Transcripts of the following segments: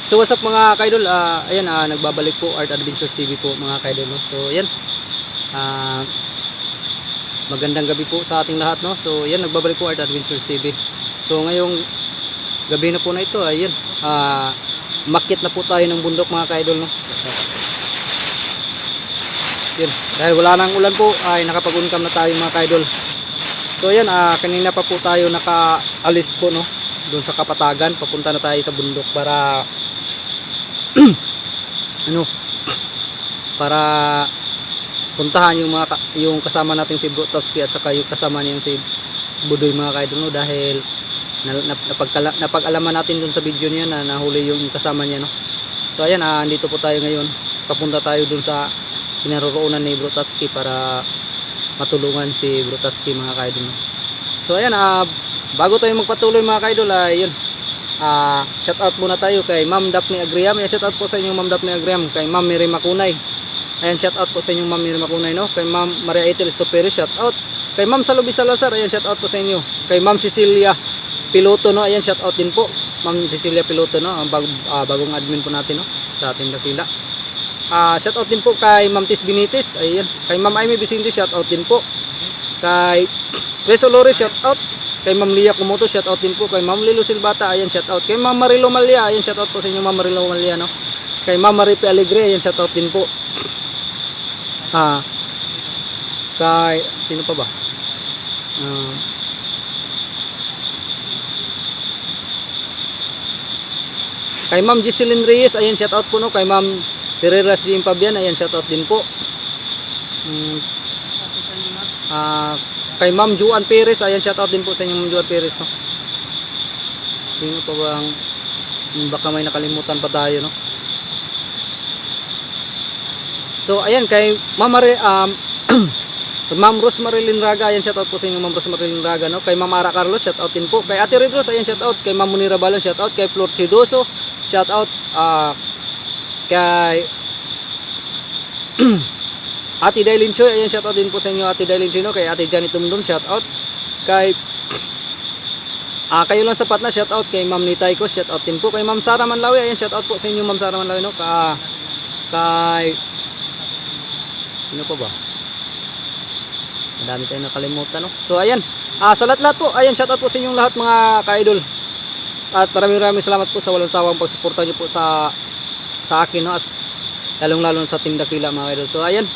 So what's up mga kaidol, ayan, nagbabalik po Art Adventures TV po mga kaidol, no? So ayan, magandang gabi po sa ating lahat, no? So ayan, nagbabalik po Art Adventures TV. So ngayong gabi na po na ito, ayan, makit na po tayo ng bundok mga kaidol, no? Ayan, dahil wala nang ulan po ay nakapag-uncam na tayo mga kaidol. So ayan, kanina pa po tayo nakaalis po, no? Doon sa Kapatagan, papunta na tayo sa bundok para para puntahan yung kasama natin si Bro Totsky at saka yung kasama niya si Budoy mga kaidol, no? Dahil napag-alaman natin dun sa video niya na nahuli yung kasama niya, no? So ayan, andito po tayo ngayon, papunta tayo dun sa pinaroroonan ni Bro Totsky para matulungan si Bro Totsky mga kaidol, no? So ayan, bago tayo magpatuloy mga kaidol, ayun, shout out muna tayo kay Ma'am Daphne Agriam. Shout out po sa inyo Ma'am Daphne Agriam, kay Ma'am Mary Makunay. Ayan, shout out po sa inyo Ma'am Mary Makunay, no? Kay Ma'am Maria Ethel Estopero, shout out. Kay Ma'am Salubi Salazar, ayan, shout out po sa inyo. Kay Ma'am Cecilia Piloto, no? Ayan, shout out din po Ma'am Cecilia Piloto, no? Ang bagong admin po natin, no? Sa ating dakila. Shout out din po kay Ma'am Tis Binitis, ayan. Kay Ma'am Amy Vicente, shout out din po. Kay Wes Olores, shout out. Kay Ma'am Lia Kumoto, shout out din po. Kay Ma'am Lilo Silbata, ayan, shout out. Kay Ma'am Marilo Malia, ayan, shout out po sa inyo Ma'am Marilo Malia, no? Kay Ma'am Maripe Alegre, ayan, shout out din po. Kay sino pa ba? Kay Ma'am Giseline Reyes, ayan, shout out po, no? Kay Ma'am Pereras G. Pabian, ayan, shout out din po. Kay Ma'am Juan Perez, ayan, shout out din po sa inyo Ma'am Juan Perez, no? Sino pa bang baka may nakalimutan pa tayo, no? So ayan, kay Ma'am Ma'am Rosemary Linraga, ayan, shout out po sa inyo Ma'am Rosemary Linraga, no? Kay Ma'am Ara Carlos, shout out din po. Kay Ate Redros, ayan, shout out. Kay Ma'am Munira Balan, shout out. Kay Flor Chidoso, shout out. Kay Ate Dailin Choy, ayan, shout out din po sa inyo Ate Dailin Choy, no? Kay Ate Janet Tumdum, shout out. Kay kayo lang sapat na, shout out. Kay Ma'am Nitay ko, shout out din po. Kay Ma'am Sara Manlawi, ayan, shout out po sa inyo Ma'am Sara Manlawi, no? Kay sino pa ba? Madami tayong nakalimutan, no? So ayan, sa lahat po, ayan, shout out po sa inyong lahat mga ka-idol. At maraming salamat po sa walang sawang pagsuporta niyo po sa akin, no? At lalong-lalo sa Team Dakila mga idol. So ayan.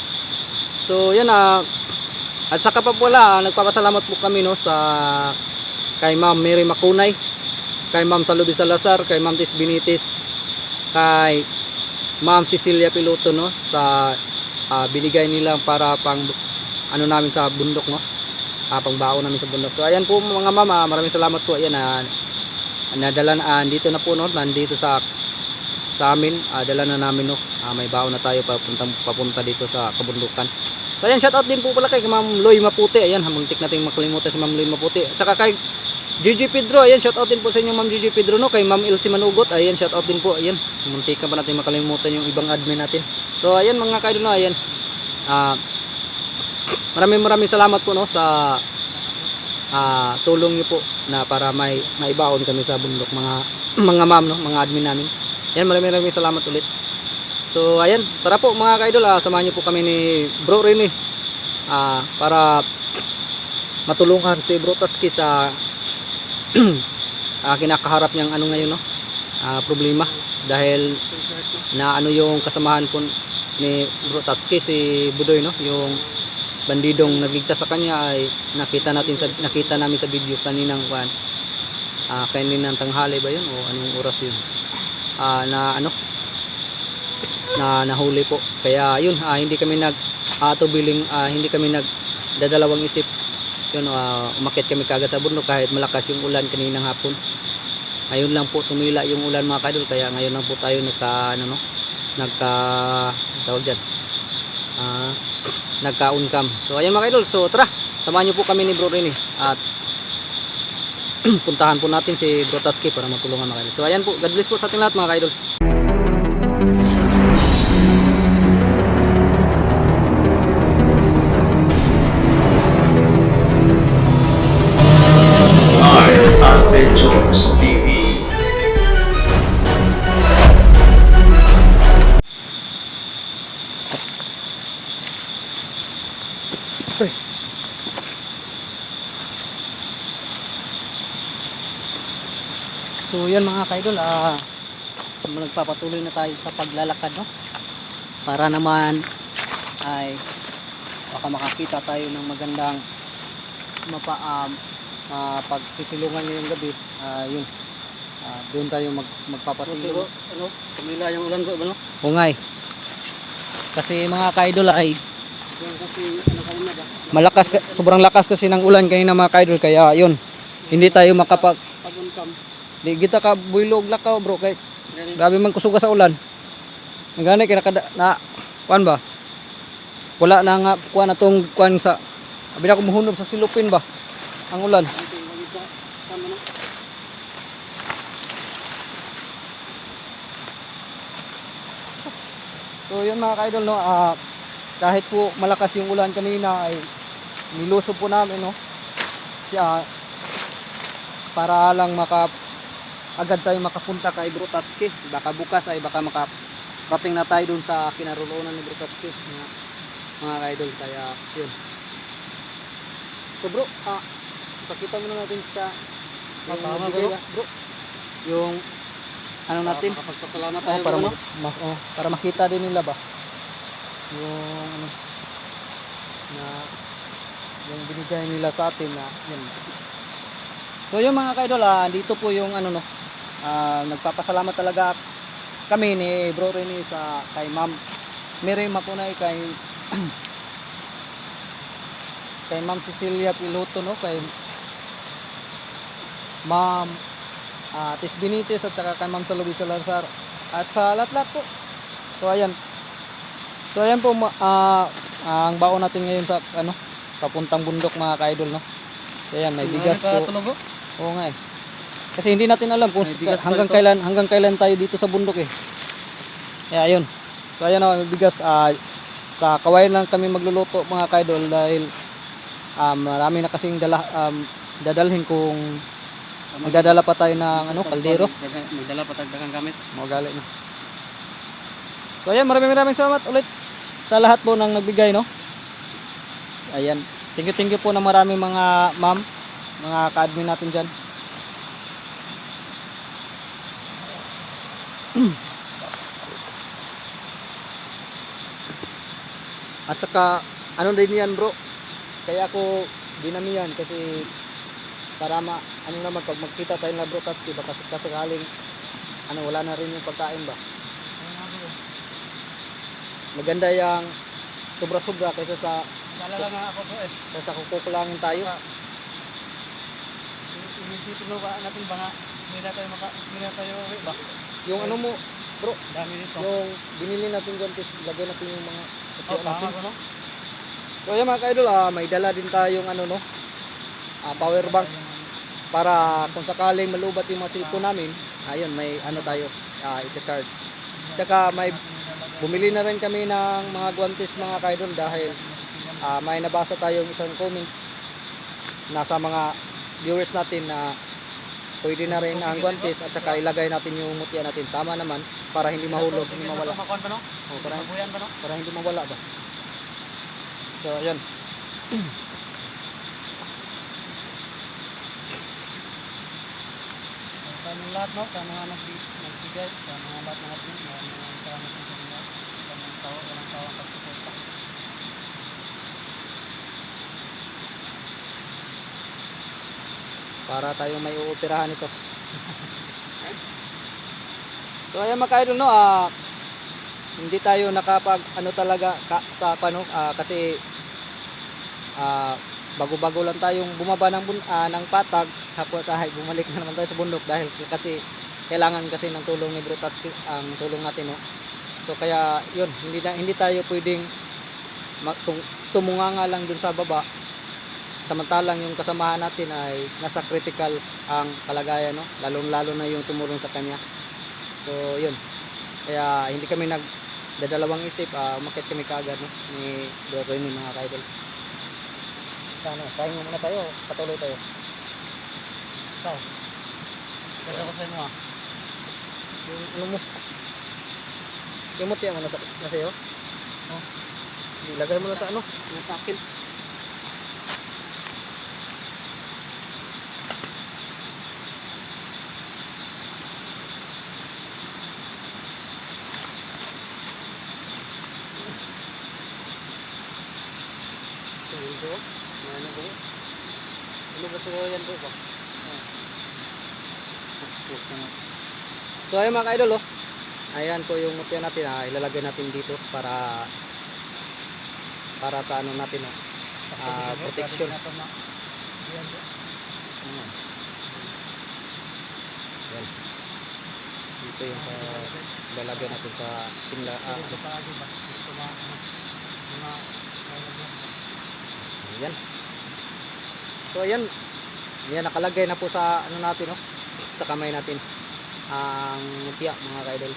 So yan, at saka pa pala, nagpapasalamat po kami, no, sa kay Ma'am Mary Makunay, kay Ma'am Salubi Salazar, kay Ma'am Tis Binitis, kay Ma'am Cecilia Piloto, no, sa binigay nila para pang ano namin sa bundok, no, pangbaon namin sa bundok. So ayan po mga mama, maraming salamat po. Ayan, nadala na dito na po, no, nandito sa amin, dala na namin, no. May baon na tayo papunta dito sa kabundukan. So ayan, shout out din po pala kay Ma'am Loy Maputi. Ayan, muntik nating makalimutan si Ma'am Loy Maputi. At saka kay Gigi Pedro, ayan, shout out din po sa inyo Ma'am Gigi Pedro, no. Kay Ma'am Elsie Manugot, ayan, shout out din po. Ayan, muntik pa natin makalimutan yung ibang admin natin. So ayan mga kaidol, no, ayan, maraming salamat po, no, sa tulong niyo po na para may baon kami sa bundok mga ma'am, no, mga admin namin. Ayan, maraming salamat ulit. So ayan, tara po mga kaidol, samahan niyo po kami ni Bro Rene para matulungan si Bro Totsky sa kinakaharap niyang ano ngayon, no, problema, dahil na ano yung kasamahan po ni Bro Totsky, si Budoy, no, yung bandidong nagligtas sa kanya ay nakita namin sa video kaninang kaninang tanghali ba yun o anong oras yun, na nahuli po. Kaya yun, hindi kami hindi kami nagdadalawang isip yun, umakyat kami kagad sa bundok kahit malakas yung ulan kaninang hapon. Ngayon lang po tumila yung ulan mga kaidol, kaya ngayon lang po tayo nagka-uncam. So ayan mga kaidol, so tara, samahan niyo po kami ni Bro Rene at puntahan po natin si Bro Totsky para matulungan mga kaidol. So ayan po, God bless po sa ating lahat mga kaidol. Adventures TV. So yan mga kaidol, nagpapatuloy na tayo sa paglalakad, no? Para naman ay baka makakita tayo ng magandang pagsisilungan ngayong gabi. Yun, doon tayo magpapasilungan. Ano, kumila yung ulan ko, ano? Hungay. Kasi mga kaidol ay Yung kasi, ano kanina ba? sobrang lakas kasi ng ulan kanina mga kaidol, kaya yun, hindi tayo Pag-uncam. di kita ka builog lakaw bro, kay grabe man kusuga sa ulan. Ang gani na kuan ba? Wala na nga kuan atong kuan sa abi na ko muhunob sa silupin ba ang ulan. So yun mga kaidol, no, kahit po malakas yung ulan kanina ay niluso po namin, no, siya para lang agad tayo makapunta kay Bro Tatsuki. Baka bukas ay baka makarating na tayo dun sa kinaroroonan ni Bro Tatsuki, mga kaidol. Kaya yun. So bro, ipakita muna natin sa bro yung ano natin, Makapagpasalamat tayo, para ano? para makita din nila ba yung ano na yung binigay nila sa atin na yun. So yung mga kaidol, dito po yung ano, no, nagpapasalamat talaga kami ni Bro Rene sa kay Ma'am Mary Mapunay, kay kay Ma'am Cecilia Piloto, no, kay Ma'am Tis Benitez at saka kay Ma'am Salubis Salazar at sa lahat-lahat po. So ayan. So ayan po ang baon natin ngayon sa ano, papuntang bundok mga kaidol, no. Ayan, may bigas po. Oo nga eh. Kasi hindi natin alam kung hanggang kailan tayo dito sa bundok eh. Kaya ayun. So ayan, may bigas, sa kawayan lang kami magluluto mga kaidol dahil marami na kasing dadalhin kung magdadala pa tayo ng ano, kaldero. Magdala pa tayo dagang gamit. Magali na. So ayan, maraming salamat ulit sa lahat po ng nagbigay, no. Ayan. Thank you po na maraming mga ma'am, mga ka-admin natin dyan. At saka ano din yan bro, kaya ako dinamihan kasi para ano naman pag magkita tayo na Bro Tatsuki, baka sakaling ano, wala na rin yung pagkain ba. Maganda yung sobra-sobra kaysa sa Naalala nga ako bro eh. kaysa kukulangin tayo. Inisipin mo ba natin ba nga hindi na tayo uwi ba? Yung ano mo bro, Dami nito. yung binili natin dyan, lagay natin yung mga Oh, tama natin. ko, no? So yan mga kaidol, may dala din tayong ano, no, power bank para kung sakaling malubat yung mga cellphone namin, ayun, may ano tayo, i-charge. Tsaka may bumili na rin kami ng mga guantes mga kaidol dahil may nabasa tayong isang comment nasa mga viewers natin na pwede na rin ang guantes at saka ilagay natin yung mutya natin. Tama naman, para hindi mahulog, hindi mawala. Makuhan ba, no? Para hindi mawala ba. So ayan. Sa mga lahat, no? Sa mga nagbigay, sa mga lahat ng atin, mga salamat sa inyo. Sa mga walang tawang pagsuporta. Para tayong may uupirahan ito. So ayan mga ka-idol, no, hindi tayo nakapag ano talaga sa pano, kasi bago-bago lang tayong bumaba ng patag, tapos bumalik na naman tayo sa bundok dahil kasi kailangan kasi ng tulong ni Bro Tatsuki, ang tulong natin, no. So kaya yun, hindi tayo pwedeng tumunganga lang dun sa baba, samantalang yung kasamahan natin ay nasa critical ang kalagayan, no, lalo na yung tumulong sa kanya. So yun, kaya hindi kami nagdadalawang isip, umakyat kami kaagad, no, ni Bro Rene mga kaidol. Sana, kain muna tayo, patuloy tayo. Ikaw, kasi ako sa inyo Yung ano mo, yung mutya mo nasa iyo? Oh. Ilagay mo na sa ano? Nasa akin. Ito, may ano bro? Ano ba siguro yan bro ba? Tapos na. So ayun mga ka-idol oh. Ayan po yung mutya natin, ilalagay natin dito para sa ano natin oh. Protection. Yan bro. Yan. Dito yung ilalagay natin sa Ito pa lagi ba? Ito mga ayan. So ayan. Ayan, nakalagay na po sa ano natin oh, sa kamay natin ang mutya mga ka-idol.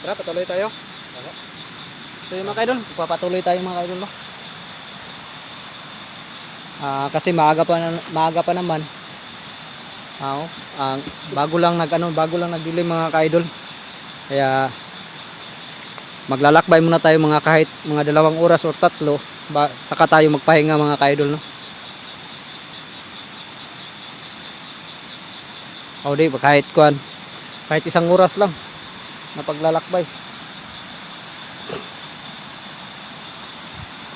Tara, patuloy tayo. So yung mga ka-idol, papatuloy tayo mga ka-idol no. Kasi maaga pa naman. Bago lang nagdilim mga ka-idol. Kaya maglalakbay muna tayo mga kahit mga 2 oras o 3 saka tayo magpahinga mga ka-idol no. Di ba kahit 1 oras lang na paglalakbay.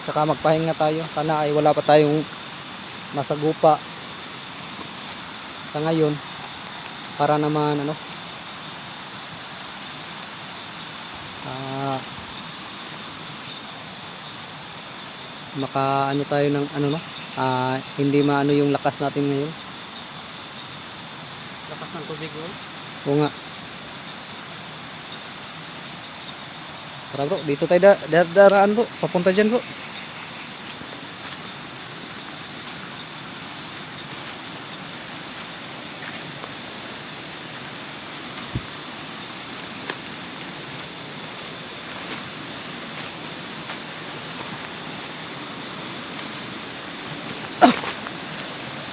Saka magpahinga tayo. Sana ay wala pa tayong masagupa sa ngayon para naman ano maka ano tayo ng ano no hindi maano yung lakas natin ngayon. lakas ng tubig bro. Oo nga. Tara bro, dito tayo daraan bro, papunta dyan bro.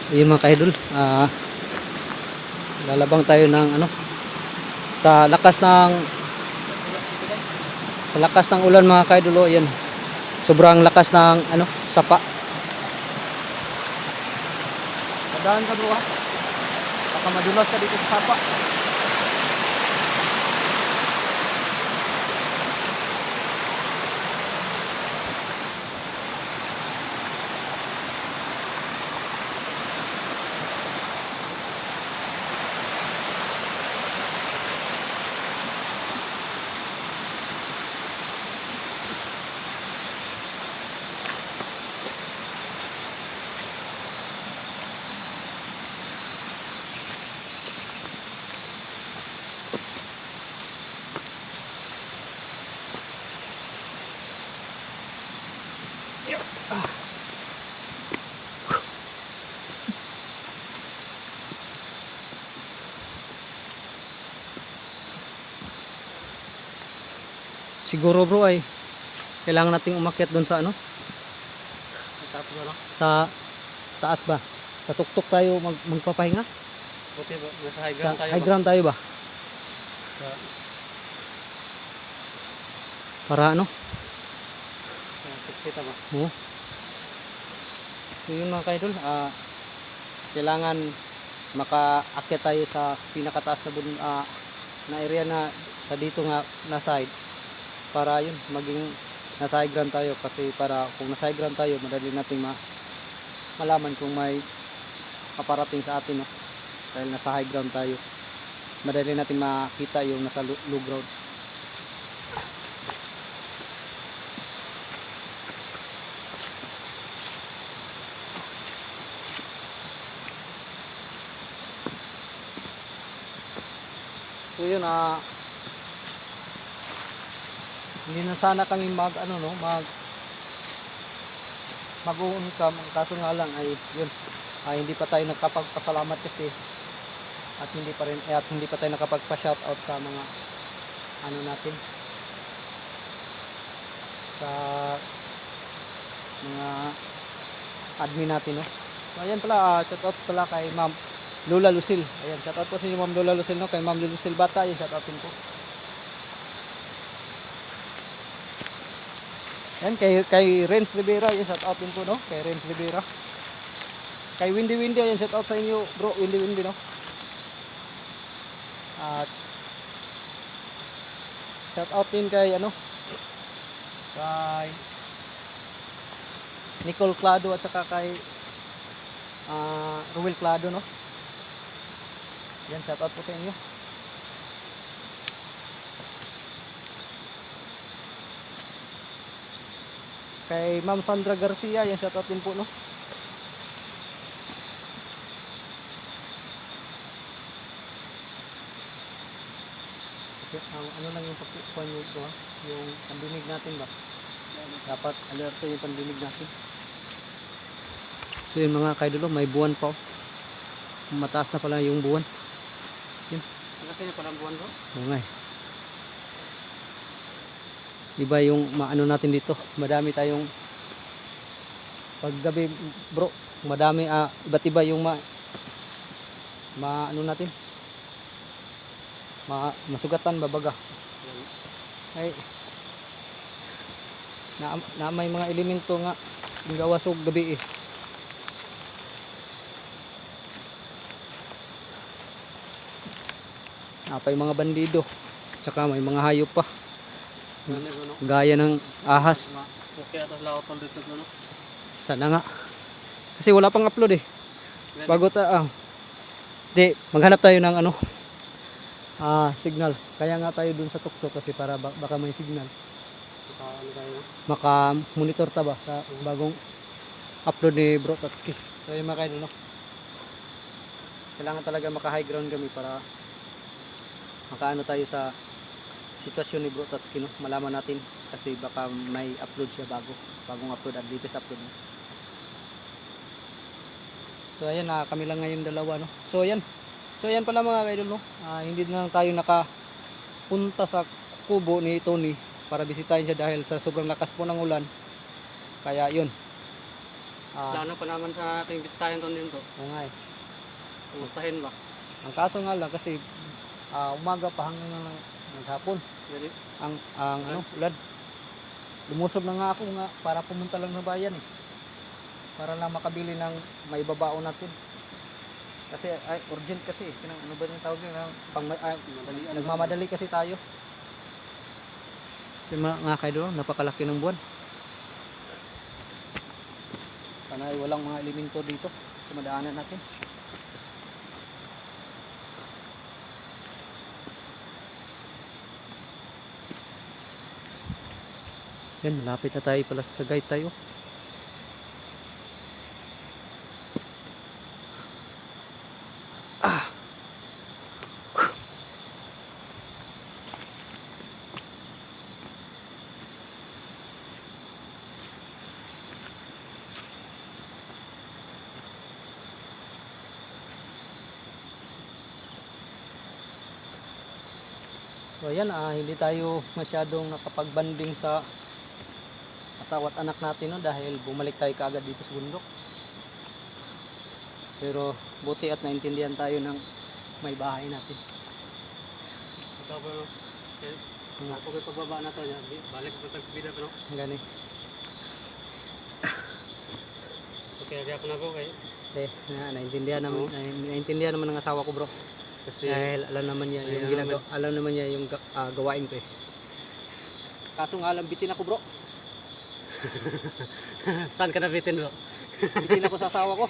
Ayun mga ka-idol, lalabang tayo ng ano sa lakas ng ulan mga ka-idol. Ayan, sobrang lakas ng ano sapa. Tandaan ka bro ha, baka madulas ka dito sa sapa. Siguro bro ay kailangan nating umakyat doon sa ano Taas bro. sa taas ba, sa tuktok tayo magpapahinga. Buti bro, nasa high Sa ground tayo. high ground tayo ba para ano Sikita ba? mo. So yun mga ka-idol, kailangan makaakyat tayo sa pinakataas na area na sa dito nga na side para yun maging nasa high ground tayo, kasi para kung nasa high ground tayo madali nating malaman kung may paparating sa atin no? Dahil nasa high ground tayo madali natin makita yung nasa low ground. So yun, hindi na sana kami mag-uunkam, kaso nga lang ay yun, hindi pa tayo nagkapagpasalamat kasi at hindi pa tayo nakapagpa-shoutout sa mga ano natin, sa mga admin natin no. So ayan pala, shoutout pala kay Ma'am Lola Lucille. Ayan, shoutout po sa inyo Ma'am Lola Lucille no, kay Ma'am Lucille Bata, ayan shoutoutin po. Yan kay Renz Rivera, yan shout out din po no, kay Renz Rivera. Kay Windy yan shout out sa inyo bro, Windy no. At shout out din kay ano, kay Nicole Clado at saka kay Ruel Clado, no? Yan, shout out po sa inyo. Kay Ma'am Sandra Garcia, yan, shout out din po, no? Okay, ano lang yung pagkukuha nyo ito, ha? Yung pandinig natin ba? Dapat alerto yung pandinig natin. So yun mga kaidolo, may buwan pa, oh. Mataas na pala yung buwan. Yun. Kasi niya parang buwan bro. Oo nga eh. Iba yung maano natin dito. Madami tayong paggabi bro. Madami iba't iba yung ano natin. Masugatan babaga. Ay na may mga elemento nga yung gawas og gabi eh. Apay mga bandido. Tsaka may mga hayop pa. Ano bro no? Gaya ng ahas. Okay atas laot tol dito bro no. Sana nga. Kasi wala pang upload eh. Bago di, maghanap tayo ng ano signal. Kaya nga tayo dun sa tuktok kasi para baka may signal. Ano tayo no? Maka-monitor ta ba sa bagong upload ni Bro Tatsuki. So yung mga kaidol, no? Kailangan talaga maka-high ground kami para makaano tayo sa sitwasyon ni Bro Tatsuki, no? Malaman natin kasi baka may upload siya bagong upload at latest upload, no? So ayan, kami lang ngayon dalawa, no? So ayan pala mga kaidol, no? Hindi na lang tayo nakapunta sa kubo ni Tony para bisitahin siya dahil sa sobrang lakas po ng ulan. Kaya yun. Plano pa naman sa ating bisitahin doon din to. Oo nga eh. Kumustahin ba? Ang kaso nga lang kasi umaga pa hanggang naghapon. Dali. Ang ulan. Lumusob na nga ako nga para pumunta lang sa bayan eh. Para lang makabili ng may babaon natin. Kasi urgent kasi. Ano ba yung tawag yun? Nagmamadali kasi tayo. Yung mga kaidol, napakalaki ng buwan. Sana ay walang mga elemento dito sa madaanan natin. Yan, malapit na tayo pala sa Tagay tayo. So ayan, hindi tayo masyadong nakapagbanding sa asawa at anak natin, no, dahil bumalik tayo kaagad dito sa bundok. Pero buti at naintindihan tayo ng may bahay natin. Ikaw bro. Ako kay pagbaba na to, balik ko tagbida pa no. Gani. Okay, agad ako na ko kay. Naintindihan naman ng asawa ko, bro. Kasi Dahil alam naman niya yung ginagawa, alam naman niya yung gawain ko eh. Kaso nga lang bitin ako, bro. saan ka nabitin bro? Bitin ako sa asawa ko.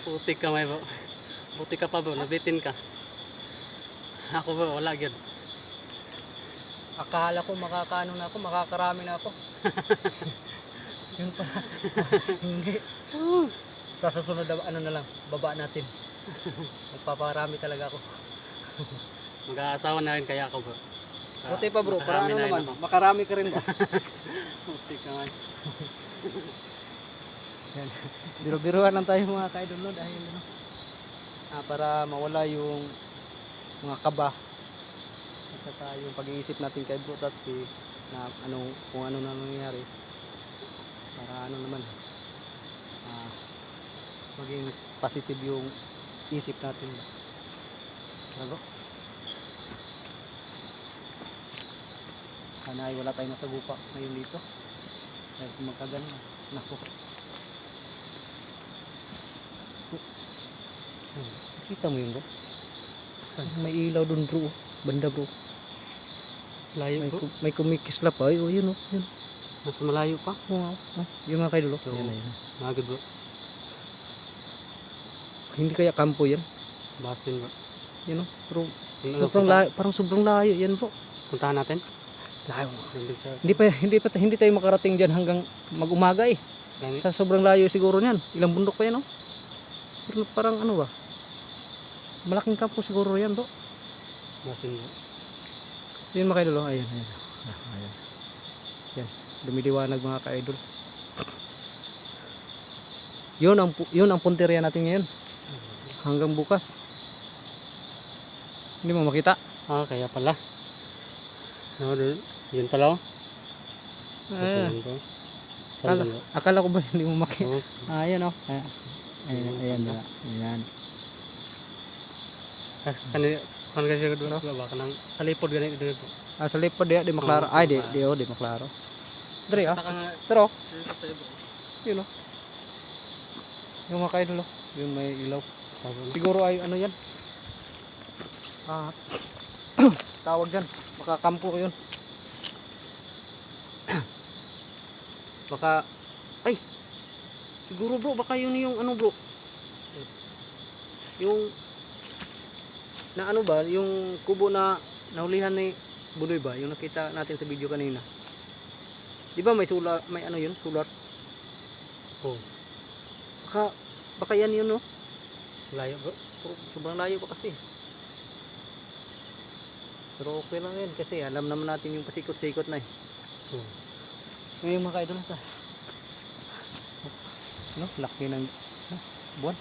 Putik ka may bro. Putik ka pa bro, nabitin ka. Ako bro, wala gyud. Akala ko makakaano na ako, makakarami na ako. Yun pa. Hindi. Sa susunod ano na lang, baba natin. Magpaparami talaga ako. Mag-aasawa na rin kaya ako bro. Buti pa bro, para makarami ano na rin naman, ako. makarami ka rin ba? Putik ka man. Yan. Biro-biruan lang tayo mga kaidol, no, dahil ano, para mawala yung mga kaba at saka yung pag-iisip natin kay Bro Tatsuki na kung ano na nangyayari, para ano naman maging positive yung isip natin. Ano? Sana ay wala tayong masagupa ngayon dito dahil kung magkagano, naku. Kita mo yun, bro? May ilaw dun, bro. Banda, bro. Layo bro. May kumikislap. Ay, oh, yun, oh. Yun. Mas malayo pa. Oo, yung mga kaidol. Oo. Yan na yan. Nagad bro. Hindi kaya kampo yan. Basin bro. Yan o. Pero Ano, sobrang layo, parang sobrang layo yan bro. puntahan natin. Layo. Nandun sa Hindi tayo makarating diyan hanggang mag-umaga eh. gani. Sa sobrang layo siguro niyan. Ilang bundok pa yan oh. Pero parang ano ba? Malaking kampo siguro yan bro. Basin bro. Yun mga kaidol oh. Ayan, ayan. Ayan. Yan. Lumiliwanag mga kaidol. Yun ang punteriya natin ngayon. Hanggang bukas. Hindi mo makita. Ah, kaya pala. No, yun pala oh. Ah, Basin bro. Saan bro? akala ko ba hindi mo makita? Oo. Ayan oh. Ayan, ayan, ayan. Ayan. Kan kasi doon baka nang sa lipod ganito dito bro. Sa lipod di maklaro. Ay di maklaro. Dre ah. Taka nga Pero sa bro. yun oh. Yung mga kaidol oh. Yung may ilaw. Sabi na. Siguro ay ano yan. Tawag yan. Baka kampo yun. Baka ay siguro bro baka yun yung ano bro. Yung na ano ba yung kubo na nahulihan ni Budoy ba yung nakita natin sa video kanina. Di ba may solar may ano yun solar. Oh, Baka yan yun no. layo bro. Pero sobrang layo pa kasi. Pero okay lang yan kasi alam naman natin yung pasikot-sikot na eh. Oh. Yung mga kaidol ito. No, laki ng buwan.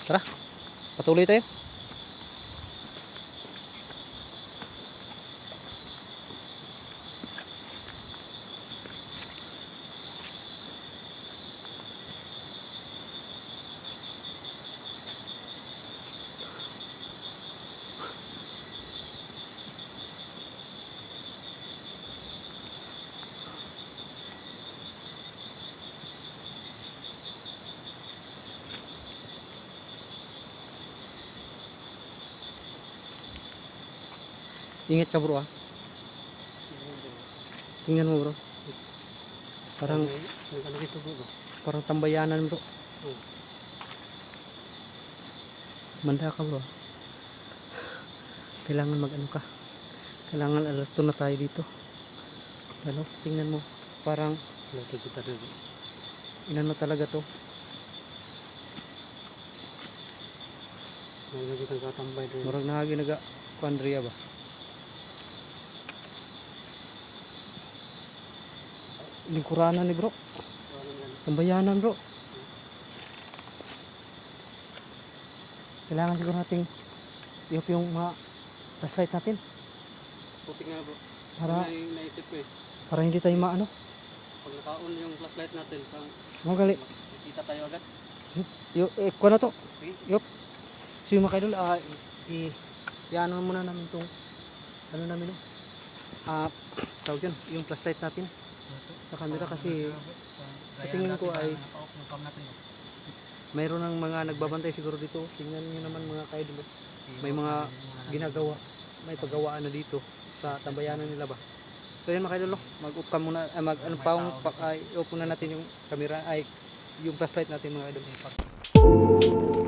Tara, patuloy tayo. Ingat ka bro ah. Tingnan mo bro. Parang may ano dito bro. parang tambayanan bro. Oh. Manda ka bro. Kailangan mag-ano ka. Kailangan alerto na tayo dito. Ano? Tingnan mo. Parang Lato kita dito. inano talaga to. May nakita katambay dito. Murag nahagi naga kuandriya ba? Lingkuranan ni bro. Tambayanan bro. Kailangan siguro nating i-off yung mga flashlight natin Putik nga bro. para Naisip ko eh. para hindi tayo maano. Pag naka-on yung flashlight natin, pang Magali. nakikita tayo agad. Kuha na to. Okay? Yup. So yung mga kaidol, i-ano muna namin itong ano namin no? Tawag yun, yung flashlight natin sa camera kasi sa tingin ko ay mayroon ng mga nagbabantay siguro dito. Tingnan nyo naman mga kaidol. May mga ginagawa, may paggawaan na dito sa tambayanan nila ba. So yan mga kaidol, mag-off ka muna, i-off muna natin yung camera, ay yung flashlight natin mga kaidol.